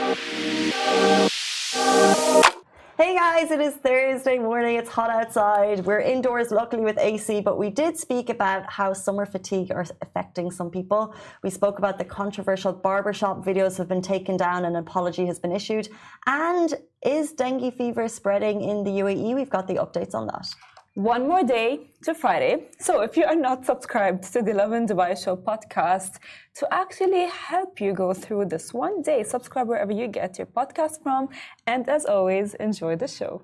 Hey guys, it is Thursday morning. It's hot outside. We're indoors, luckily with AC, but we did speak about how summer fatigue are affecting some people. We spoke about the controversial barbershop videos have been taken down and an apology has been issued. And is dengue fever spreading in the UAE? We've got the updates on that. One more day to Friday. So if you are not subscribed to the Lovin Dubai Show podcast to actually help you go through this one day, subscribe wherever you get your podcast from. And as always, enjoy the show.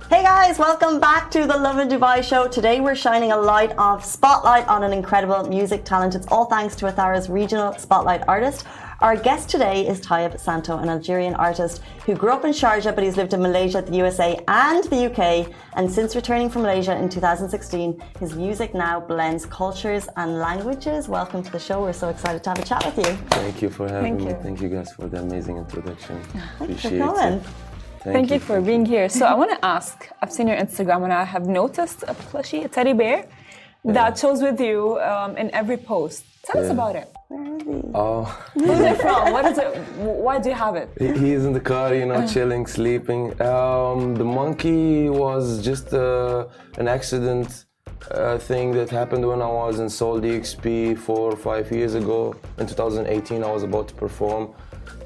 Hey guys, welcome back to the Lovin Dubai Show. Today we're shining a spotlight on an incredible music talent. It's all thanks to Athara's regional spotlight artist. Our guest today is Tayeb Santo, an Algerian artist who grew up in Sharjah, but he's lived in Malaysia, the USA and the UK. And since returning from Malaysia in 2016, his music now blends cultures and languages. Welcome to the show. We're so excited to have a chat with you. Thank you for having me. Thank you guys for the amazing introduction. Appreciate it. Thank you for being here. So I want to ask, I've seen your Instagram and I have noticed a plushie, a teddy bear that shows with you in every post. Tell us about it. Where is he? Oh. Where's it from? What is it? Why do you have it? He's in the car, chilling, sleeping. The monkey was just an accident thing that happened when I was in Seoul DXP 4 or 5 years ago. In 2018, I was about to perform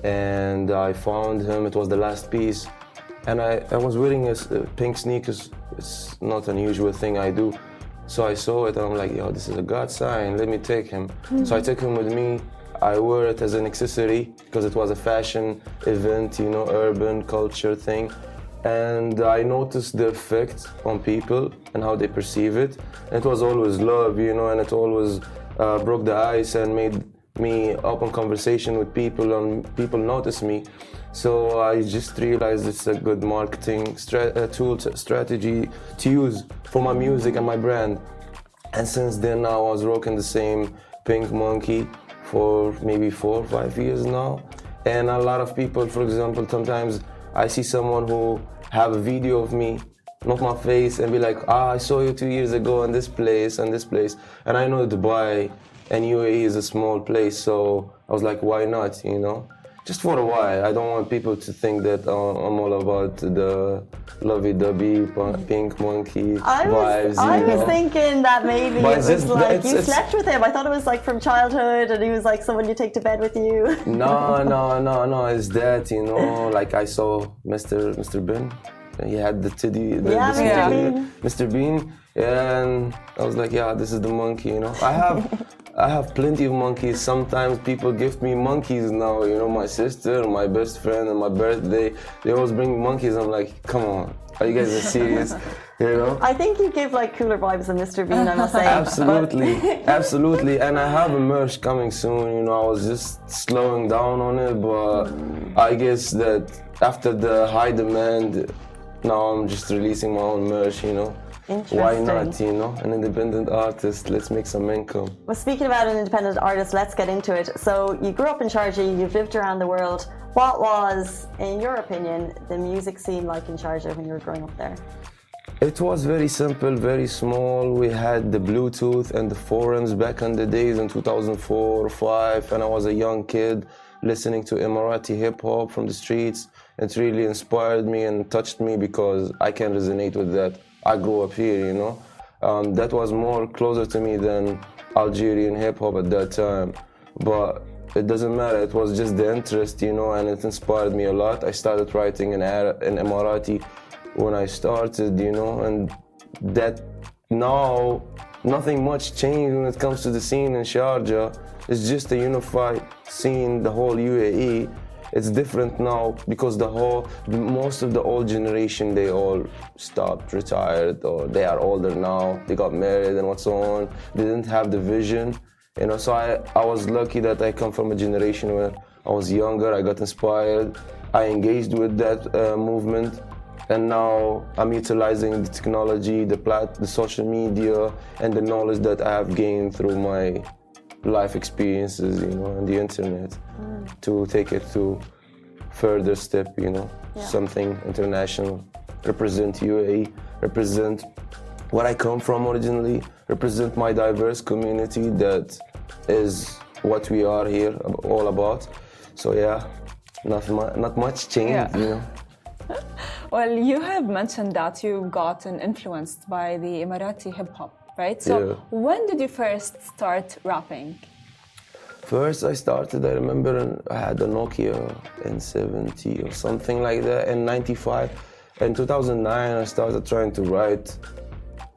and I found him. It was the last piece. And I was wearing pink sneakers. It's not an usual thing I do. So I saw it and I'm like, yo, this is a God sign, let me take him. So I took him with me. I wore it as an accessory because it was a fashion event, urban culture thing. And I noticed the effect on people and how they perceive it. And it was always love, and it always broke the ice and made me open conversation with people and people notice me. So I just realized it's a good marketing strategy to use for my music and my brand. And since then I was rocking the same pink monkey for maybe 4 or 5 years now. And a lot of people, for example, sometimes I see someone who have a video of me, not my face, and be like, I saw you 2 years ago in this place and this place. And I know Dubai and UAE is a small place, so I was like, why not, Just for a while. I don't want people to think that I'm all about the lovey-dovey, pink monkey vibes. I was thinking that maybe it was like you slept with him. I thought it was like from childhood and he was like someone you take to bed with you. No, it's that, like I saw Mr. Bean. He had the teddy. Mr. Bean. Yeah, and I was like, yeah, this is the monkey, I have plenty of monkeys. Sometimes people gift me monkeys now, my sister, my best friend, on my birthday, they always bring me monkeys. I'm like, come on, are you guys serious? I think you give like cooler vibes than Mr. Bean, I must say. Absolutely. And I have a merch coming soon, I was just slowing down on it, but I guess that after the high demand, now I'm just releasing my own merch, Why not, an independent artist, let's make some income. Well, speaking about an independent artist, let's get into it. So you grew up in Sharjah, you've lived around the world. What was, in your opinion, the music scene like in Sharjah when you were growing up there? It was very simple, very small. We had the Bluetooth and the forums back in the days in 2004 or 5, and I was a young kid listening to Emirati hip-hop from the streets. It really inspired me and touched me because I can resonate with that. I grew up here, that was more closer to me than Algerian hip-hop at that time. But it doesn't matter, it was just the interest, and it inspired me a lot. I started writing in Emirati when I started, and that now nothing much changed when it comes to the scene in Sharjah. It's just a unified scene, the whole UAE. It's different now because most of the old generation, they all stopped, retired, or they are older now. They got married and what's on. They didn't have the vision, So I was lucky that I come from a generation where I was younger. I got inspired. I engaged with that movement, and now I'm utilizing the technology, the social media, and the knowledge that I have gained through my life experiences, and the internet, to take it to further step, something international, represent UAE, represent where I come from originally, represent my diverse community. That is what we are here all about. So yeah, not much changed, you know. Well, you have mentioned that you gotten influenced by the Emirati hip hop, right? So when did you first start rapping? First I started, I remember I had a Nokia N70 or something like that in 95. In 2009 I started trying to write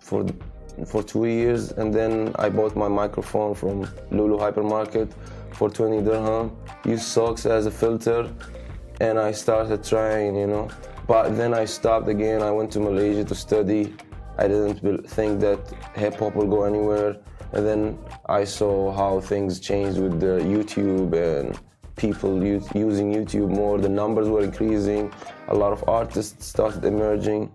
for 2 years, and then I bought my microphone from Lulu hypermarket for 20 dirham, used socks as a filter, and I started trying, you know. But then I stopped again. I went to Malaysia to study. I didn't think that hip-hop will go anywhere. And then I saw how things changed with the YouTube and people using YouTube more. The numbers were increasing. A lot of artists started emerging.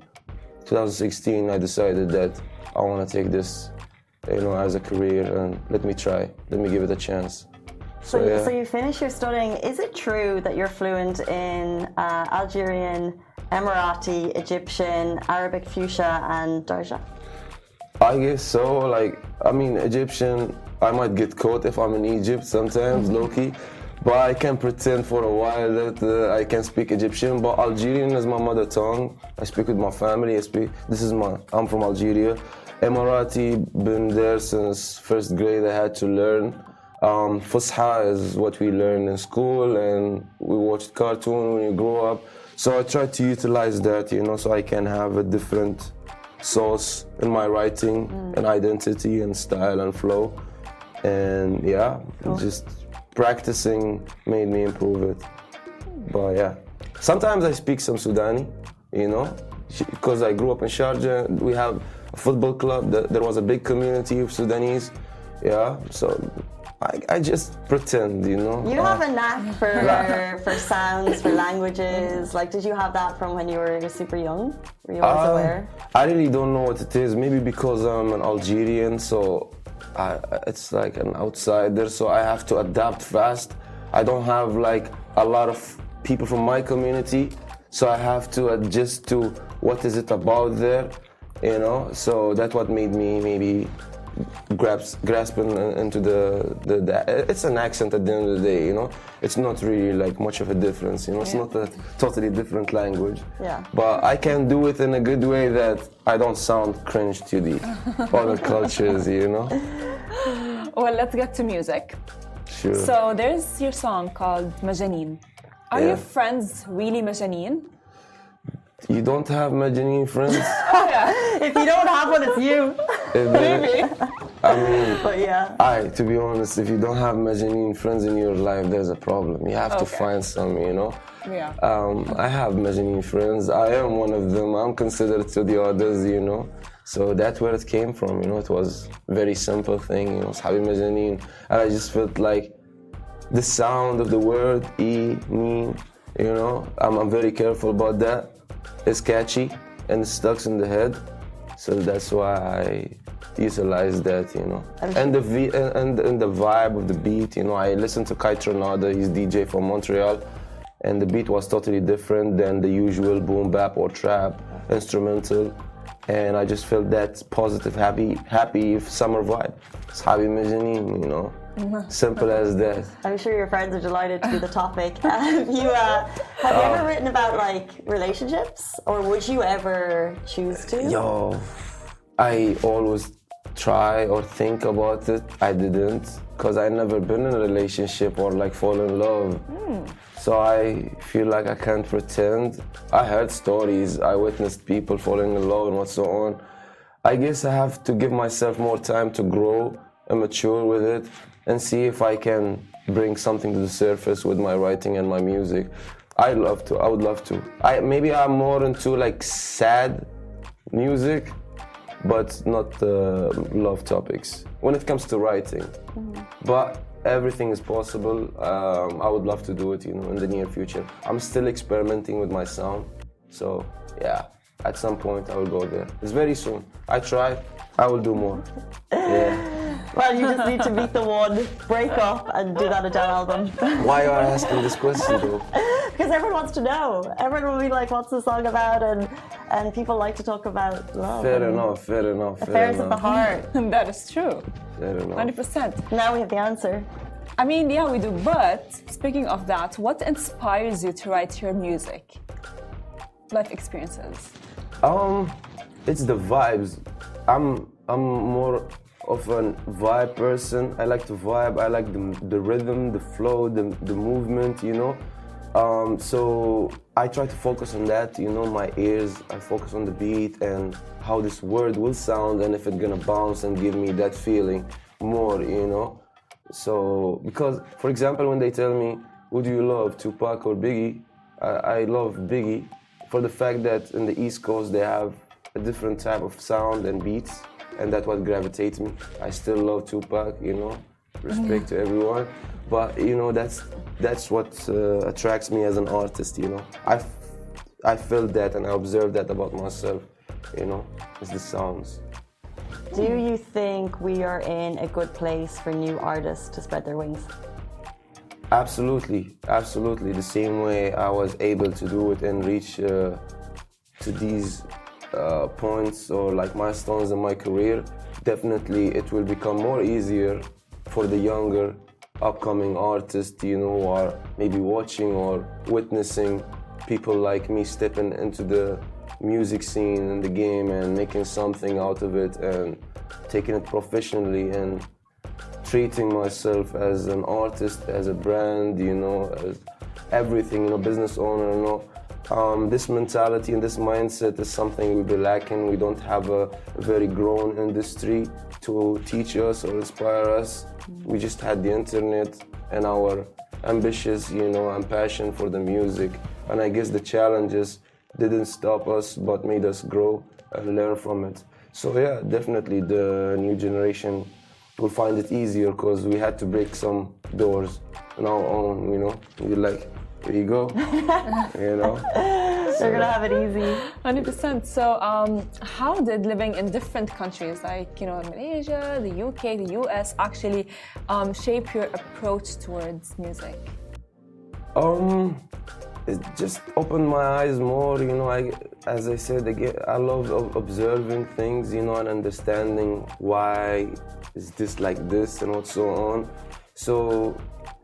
2016, I decided that I want to take this, you know, as a career, and let me try. Let me give it a chance. So you finish your studying. Is it true that you're fluent in Algerian, Emirati, Egyptian, Arabic Fuchsia, and Darja? I guess so. Like, I mean, Egyptian, I might get caught if I'm in Egypt sometimes, low-key. But I can pretend for a while that I can speak Egyptian. But Algerian is my mother tongue. I speak with my family. I'm from Algeria. Emirati, been there since first grade. I had to learn. Fusha is what we learned in school, and we watched cartoon when you grow up. So I try to utilize that, you know, so I can have a different sauce in my writing and identity and style and flow. And yeah, just practicing made me improve it. But yeah, sometimes I speak some Sudani, you know, because I grew up in Sharjah. We have a football club. There was a big community of Sudanese. Yeah, so I just pretend, you know. You have a knack for sounds, for languages. Like, did you have that from when you were super young? Were you always aware? I really don't know what it is. Maybe because I'm an Algerian, so it's like an outsider, so I have to adapt fast. I don't have like a lot of people from my community, so I have to adjust to what is it about there, you know. So that's what made me maybe grasping into the it's an accent at the end of the day, you know. It's not really like much of a difference, you know. It's not a totally different language. Yeah. But I can do it in a good way that I don't sound cringe to the other cultures, you know. Well, let's get to music. Sure. So there's your song called Majaneen. Are your friends really Majaneen? You don't have Majaneen friends? If you don't have one, it's you. Maybe. I mean, But yeah. to be honest, if you don't have Majaneen friends in your life, there's a problem. You have to find some, you know. Yeah. I have Majaneen friends. I am one of them. I'm considered to the others, you know. So that's where it came from, you know. It was a very simple thing, you know. Sahabi Majaneen. And I just felt like the sound of the word, me, you know. I'm very careful about that. It's catchy and it stuck in the head. So that's why I utilize that, you know. And the vibe of the beat, you know. I listened to Kai Tronada, he's DJ from Montreal, and the beat was totally different than the usual boom bap or trap instrumental. And I just felt that positive, happy summer vibe. Sahabi Majaneen, you know. Simple as that. I'm sure your friends are delighted to be the topic. Have you ever written about like relationships, or would you ever choose to? Yo, I always try or think about it. I didn't, because I never been in a relationship or like fall in love. So I feel like I can't pretend. I heard stories, I witnessed people falling in love and what's so on. I guess I have to give myself more time to grow and mature with it and see if I can bring something to the surface with my writing and my music. I would love to. Maybe I'm more into like sad music, but not love topics when it comes to writing. But everything is possible. I would love to do it, you know, in the near future. I'm still experimenting with my sound, so yeah, at some point I will go there. It's very soon. I try, I will do more. Yeah. Well, you just need to meet the one, break up, and do that Adele album. Why are you asking this question though? Because everyone wants to know. Everyone will be like, what's the song about? And people like to talk about love. Fair enough. Affairs of the heart. That is true. Fair enough. 100%. Now we have the answer. I mean, yeah, we do. But speaking of that, what inspires you to write your music? Life experiences. It's the vibes. I'm more of a vibe person. I like to vibe. I like the rhythm, the flow, the movement, you know. So I try to focus on that, you know, my ears. I focus on the beat and how this word will sound and if it's gonna bounce and give me that feeling more, you know. So, because, for example, when they tell me, who do you love, Tupac or Biggie? I love Biggie for the fact that in the East Coast they have a different type of sound and beats, and that's what gravitates me. I still love Tupac, you know, respect to everyone, but you know that's what attracts me as an artist, you know. I felt that and I observed that about myself, you know, it's the sounds. Do you think we are in a good place for new artists to spread their wings? Absolutely. The same way I was able to do it and reach to these points or like milestones in my career, definitely it will become more easier for the younger upcoming artists, you know, who are maybe watching or witnessing people like me stepping into the music scene and the game and making something out of it and taking it professionally and treating myself as an artist, as a brand, you know, as everything, you know, business owner, you know. This mentality and this mindset is something we've been lacking. We don't have a very grown industry to teach us or inspire us. We just had the internet and our ambitious, you know, and passion for the music. And I guess the challenges didn't stop us but made us grow and learn from it. So yeah, definitely the new generation will find it easier because we had to break some doors on our own, you know. We're like, here you go, you know. They're gonna have it easy. 100%. So, how did living in different countries like, you know, Malaysia, the UK, the US actually shape your approach towards music? It just opened my eyes more, you know. As I said again, I love observing things, you know, and understanding why is this like this and what's so on. So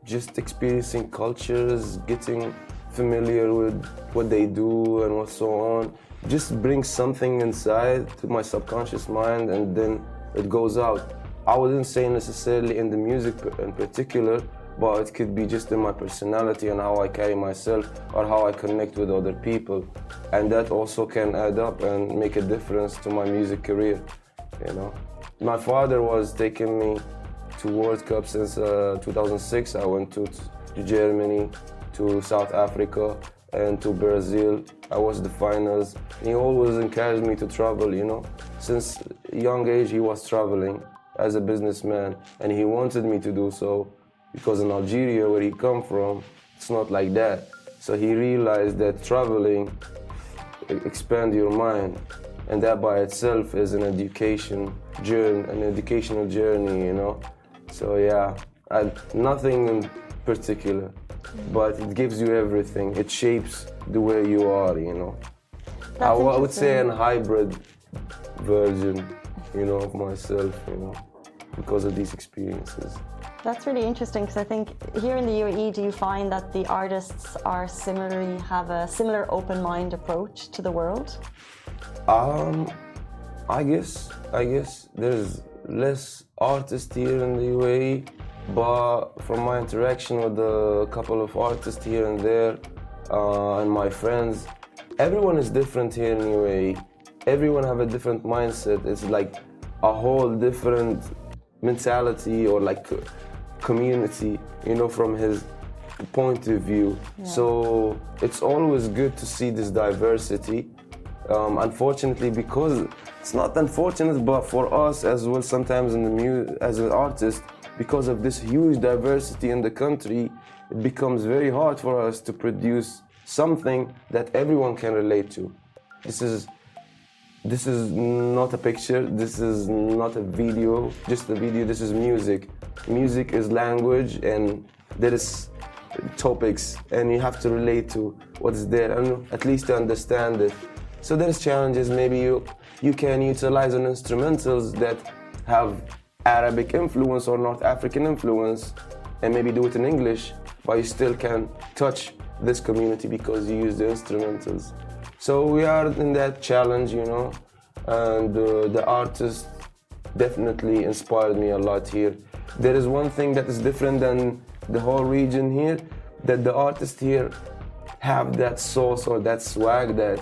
just experiencing cultures, getting familiar with what they do and what's so on, just brings something inside to my subconscious mind and then it goes out. I wouldn't say necessarily in the music in particular, but it could be just in my personality and how I carry myself or how I connect with other people. And that also can add up and make a difference to my music career, you know. My father was taking me to World Cup since 2006. I went to Germany, to South Africa, and to Brazil. I watched the finals. He always encouraged me to travel, you know. Since a young age, he was traveling as a businessman, and he wanted me to do so because in Algeria, where he come from, it's not like that. So he realized that traveling expands your mind, and that by itself is an educational journey, you know. So yeah, nothing in particular, but it gives you everything. It shapes the way you are, you know. I would say a hybrid version, you know, of myself, you know, because of these experiences. That's really interesting because I think here in the UAE, do you find that the artists are have a similar open mind approach to the world? I guess there's less artists here in the UAE, but from my interaction with a couple of artists here and there and my friends, everyone is different here in the UAE. Everyone have a different mindset. It's like a whole different mentality or like community, you know, from his point of view. Yeah. So it's always good to see this diversity. Unfortunately, because it's not unfortunate, but for us as well, sometimes in the as an artist, because of this huge diversity in the country, it becomes very hard for us to produce something that everyone can relate to. This is this is not a picture, this is not a video, just a video, this is music. Music is language, and there is topics, and you have to relate to what is there, and at least to understand it. So there's challenges. Maybe you can utilize on instrumentals that have Arabic influence or North African influence, and maybe do it in English, but you still can touch this community because you use the instrumentals. So we are in that challenge, you know, and the artist definitely inspired me a lot here. There is one thing that is different than the whole region here, that the artists here have that sauce or that swag that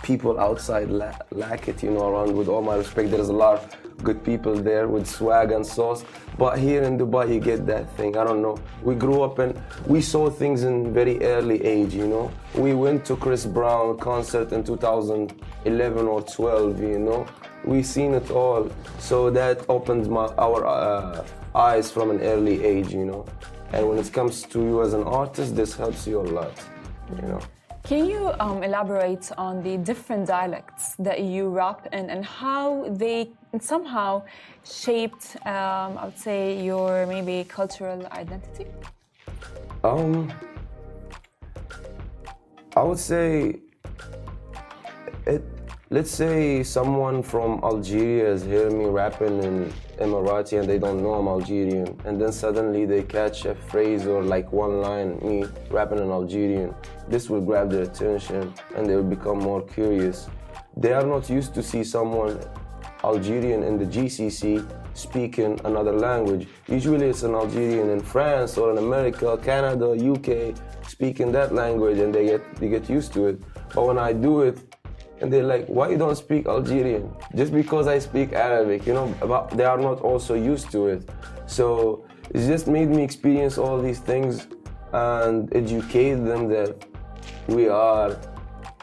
people outside lack it, you know, around. With all my respect, there's a lot of good people there with swag and sauce, but here in Dubai you get that thing. I don't know, we grew up and we saw things in very early age, you know. We went to Chris Brown concert in 2011 or 12, you know. We seen it all, so that opened our eyes from an early age, you know. And when it comes to you as an artist, this helps you a lot, you know. Can you elaborate on the different dialects that you rap in and how they somehow shaped, I would say, your maybe cultural identity? I would say let's say someone from Algeria is hearing me rapping in Emirati and they don't know I'm Algerian, and then suddenly they catch a phrase or like one line, me rapping in Algerian. This will grab their attention and they will become more curious. They are not used to see someone Algerian in the GCC speaking another language. Usually it's an Algerian in France or in America, Canada, UK speaking that language, and they get used to it. But when I do it, and they're like, why you don't speak Algerian? Just because I speak Arabic, you know, but they are not also used to it. So it just made me experience all these things and educate them that we are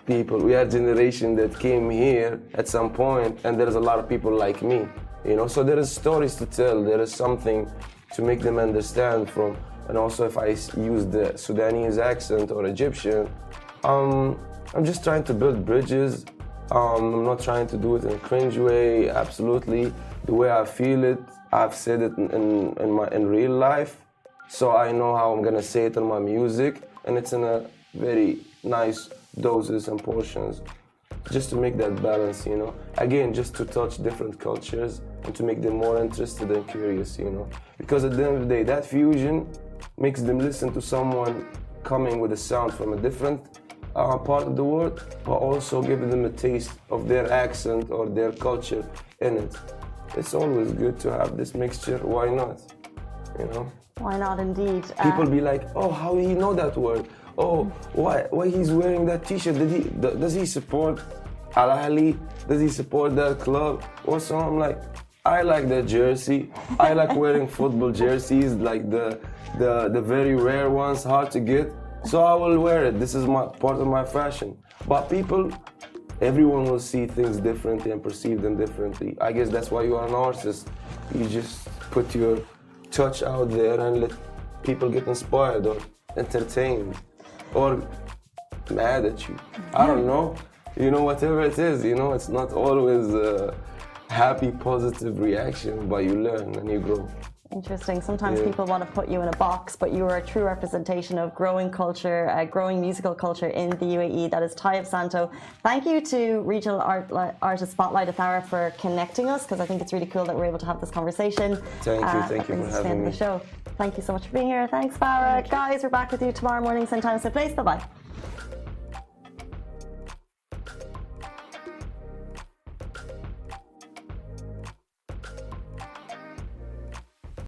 people, we are a generation that came here at some point, and there's a lot of people like me, you know. So there is stories to tell, there is something to make them understand from. And also if I use the Sudanese accent or Egyptian, I'm just trying to build bridges. I'm not trying to do it in a cringe way, absolutely. The way I feel it, I've said it in real life, so I know how I'm gonna say it in my music, and it's in a very nice doses and portions, just to make that balance, you know. Again, just to touch different cultures and to make them more interested and curious, you know. Because at the end of the day, that fusion makes them listen to someone coming with a sound from a different part of the world, but also giving them a taste of their accent or their culture in it. It's always good to have this mixture. Why not? You know? Why not, indeed? People be like, oh, how do you know that word? Oh, why he's wearing that T-shirt? Does he support Al Ahly? Does he support that club? Or so I'm like, I like that jersey. I like wearing football jerseys, like the very rare ones, hard to get. So I will wear it. This is part of my fashion. But people, everyone will see things differently and perceive them differently. I guess that's why you are an artist. You just put your touch out there and let people get inspired or entertained or mad at you. I don't know. You know, whatever it is, you know, it's not always a happy, positive reaction, but you learn and you grow. Interesting. Sometimes people want to put you in a box, but you are a true representation of growing culture, growing musical culture in the UAE. That is Tayeb Santo. Thank you to Regional Artist Spotlight Athara for connecting us, because I think it's really cool that we're able to have this conversation. Thank you for having me. The show. Thank you so much for being here. Thanks, Farah. Guys, we're back with you tomorrow morning, same time, same place. Bye-bye.